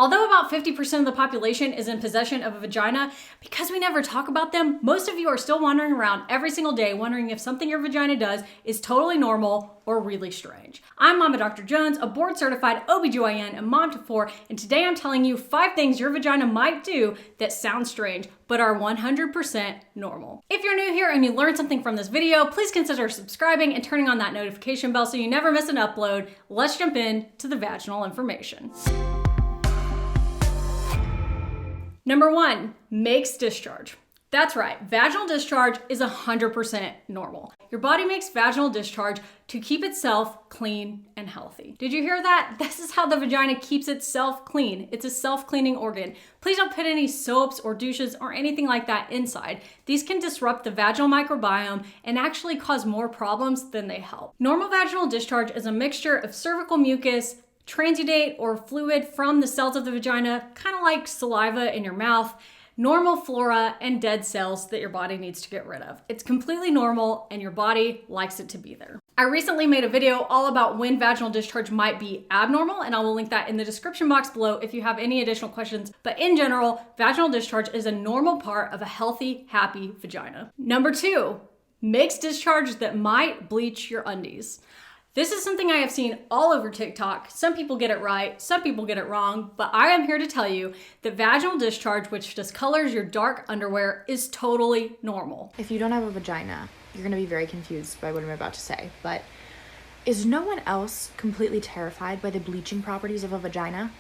Although about 50% of the population is in possession of a vagina, because we never talk about them, most of you are still wandering around every single day wondering if something your vagina does is totally normal or really strange. I'm Mama Dr. Jones, a board-certified OBGYN and mom to 4, and today I'm telling you 5 things your vagina might do that sound strange, but are 100% normal. If you're new here and you learned something from this video, please consider subscribing and turning on that notification bell so you never miss an upload. Let's jump in to the vaginal information. Number 1, makes discharge. That's right, vaginal discharge is 100% normal. Your body makes vaginal discharge to keep itself clean and healthy. Did you hear that? This is how the vagina keeps itself clean. It's a self-cleaning organ. Please don't put any soaps or douches or anything like that inside. These can disrupt the vaginal microbiome and actually cause more problems than they help. Normal vaginal discharge is a mixture of cervical mucus, transudate or fluid from the cells of the vagina, kind of like saliva in your mouth, normal flora, and dead cells that your body needs to get rid of. It's completely normal and your body likes it to be there. I recently made a video all about when vaginal discharge might be abnormal, and I will link that in the description box below if you have any additional questions. But in general, vaginal discharge is a normal part of a healthy, happy vagina. Number 2, makes discharge that might bleach your undies. This is something I have seen all over TikTok. Some people get it right, some people get it wrong, but I am here to tell you that vaginal discharge, which discolors your dark underwear, is totally normal. If you don't have a vagina, you're gonna be very confused by what I'm about to say, but is no one else completely terrified by the bleaching properties of a vagina?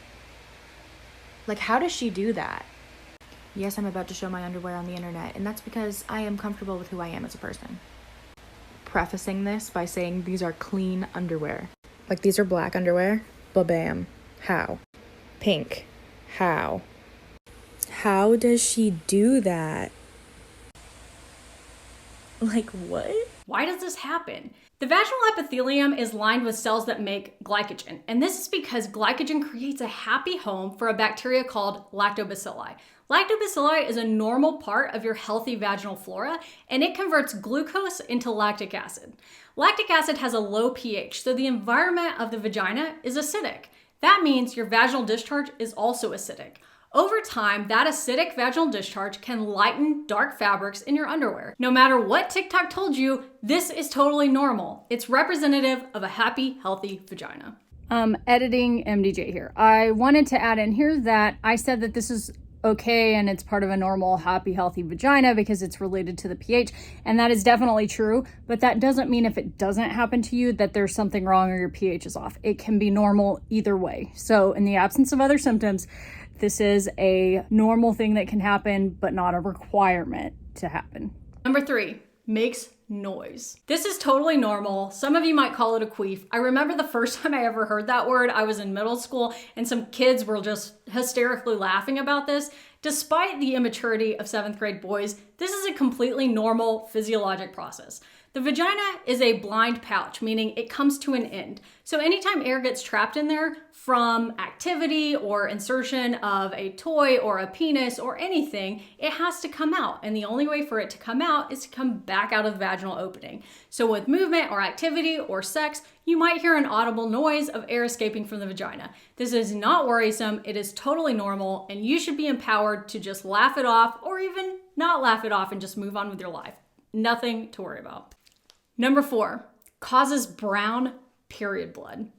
Like, how does she do that? Yes, I'm about to show my underwear on the internet, and that's because I am comfortable with who I am as a person. Prefacing this by saying these are clean underwear. Like, these are black underwear. Ba-bam. How? Pink. How? How does she do that? Like, what? Why does this happen? The vaginal epithelium is lined with cells that make glycogen, and this is because glycogen creates a happy home for a bacteria called lactobacilli. Lactobacilli is a normal part of your healthy vaginal flora, and it converts glucose into lactic acid. Lactic acid has a low pH, so the environment of the vagina is acidic. That means your vaginal discharge is also acidic. Over time, that acidic vaginal discharge can lighten dark fabrics in your underwear. No matter what TikTok told you, this is totally normal. It's representative of a happy, healthy vagina. Editing MDJ here. I wanted to add in here that I said that this is okay and it's part of a normal, happy, healthy vagina because it's related to the pH, and that is definitely true, but that doesn't mean if it doesn't happen to you that there's something wrong or your pH is off. It can be normal either way. So in the absence of other symptoms, this is a normal thing that can happen, but not a requirement to happen. Number 3, makes noise. This is totally normal. Some of you might call it a queef. I remember the first time I ever heard that word, I was in middle school and some kids were just hysterically laughing about this. Despite the immaturity of 7th grade boys, this is a completely normal physiologic process. The vagina is a blind pouch, meaning it comes to an end. So anytime air gets trapped in there from activity or insertion of a toy or a penis or anything, it has to come out. And the only way for it to come out is to come back out of the vaginal opening. So with movement or activity or sex, you might hear an audible noise of air escaping from the vagina. This is not worrisome, it is totally normal, and you should be empowered to just laugh it off or even not laugh it off and just move on with your life. Nothing to worry about. Number 4, causes brown period blood.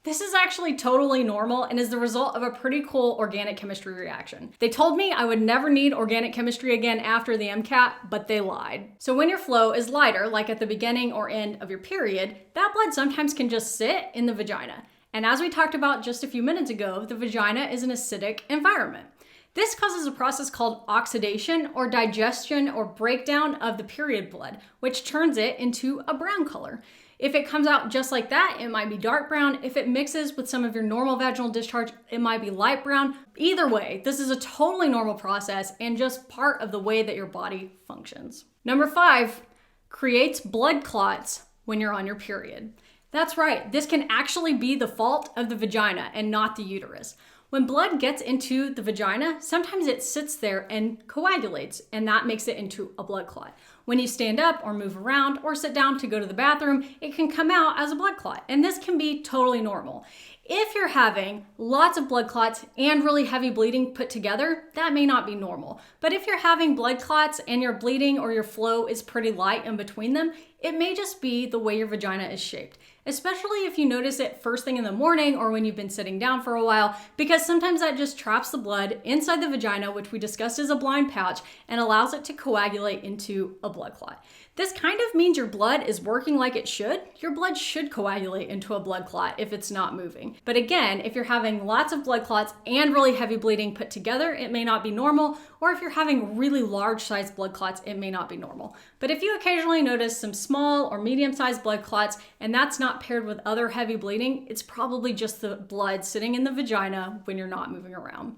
This is actually totally normal and is the result of a pretty cool organic chemistry reaction. They told me I would never need organic chemistry again after the MCAT, but they lied. So when your flow is lighter, like at the beginning or end of your period, that blood sometimes can just sit in the vagina. And as we talked about just a few minutes ago, the vagina is an acidic environment. This causes a process called oxidation or digestion or breakdown of the period blood, which turns it into a brown color. If it comes out just like that, it might be dark brown. If it mixes with some of your normal vaginal discharge, it might be light brown. Either way, this is a totally normal process and just part of the way that your body functions. Number 5, creates blood clots when you're on your period. That's right, this can actually be the fault of the vagina and not the uterus. When blood gets into the vagina, sometimes it sits there and coagulates, and that makes it into a blood clot. When you stand up or move around or sit down to go to the bathroom, it can come out as a blood clot, and this can be totally normal. If you're having lots of blood clots and really heavy bleeding put together, that may not be normal. But if you're having blood clots and your bleeding or your flow is pretty light in between them, it may just be the way your vagina is shaped, especially if you notice it first thing in the morning or when you've been sitting down for a while, because sometimes that just traps the blood inside the vagina, which we discussed as a blind pouch, and allows it to coagulate into a blood clot. This kind of means your blood is working like it should. Your blood should coagulate into a blood clot if it's not moving. But again, if you're having lots of blood clots and really heavy bleeding put together, it may not be normal. Or if you're having really large sized blood clots, it may not be normal. But if you occasionally notice some small or medium sized blood clots, and that's not paired with other heavy bleeding, it's probably just the blood sitting in the vagina when you're not moving around.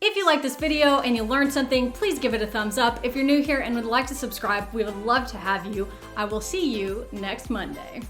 If you like this video and you learned something, please give it a thumbs up. If you're new here and would like to subscribe, we would love to have you. I will see you next Monday.